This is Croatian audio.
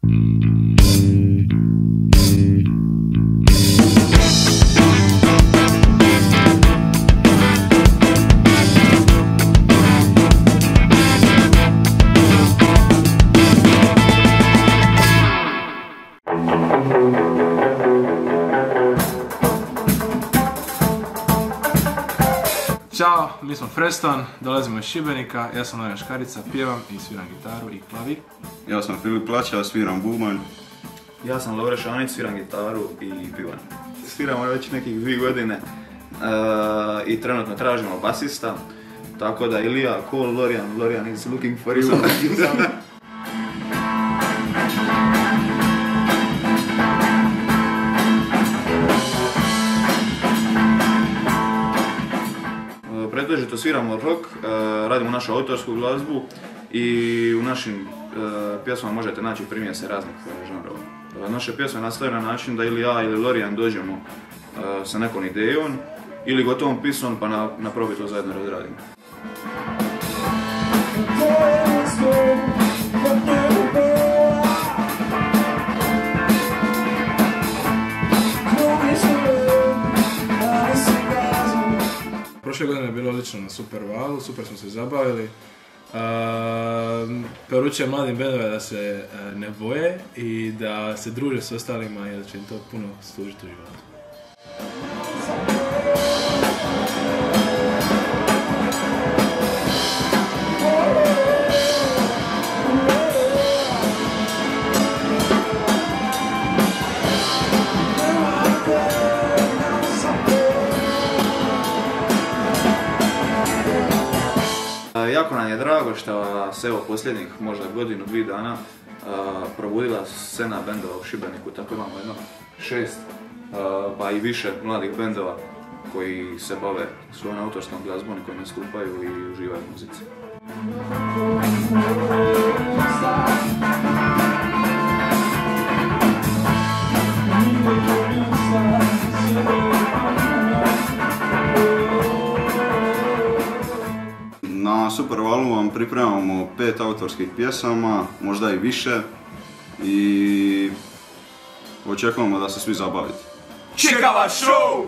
Ćao, mi smo Freston, dolazimo iz Šibenika, ja sam Nojan Škarica, pjevam i sviram gitaru i klavir. Ja sam Filip Plaća, sviram bubanj. Ja sam Lovre Šanić, sviram gitaru i pivan. Sviramo već nekih 2 godine i trenutno tražimo basista, tako da Ilija, call Lorian is looking for you. Pretežito sviramo rock, radimo našu autorsku glazbu i u našim pjesmama možete naći primjese raznih žanrova. Naše pjesme nastaju na način da ili ja ili Lorian dođemo sa nekom idejom ili gotovom pisom pa na probi to zajedno razradimo. Prošle godine je bilo odlično na Supervalu, super smo se zabavili. Poručujem mladim bendove da se ne boje i da se druže s ostalima jer će im to puno služiti u životu. Jako nam je drago što se evo posljednjih možda godinu, 2 dana probudila scena bendova u Šibeniku, tako imamo jedno 6 pa i više mladih bendova koji se bave svojom autorskom glazbom i koji nastupaju i uživaju u muzici. Na Supervalu vam pripremamo 5 autorskih pjesama, možda i više, i očekujemo da se svi zabavite. Čeka vas show!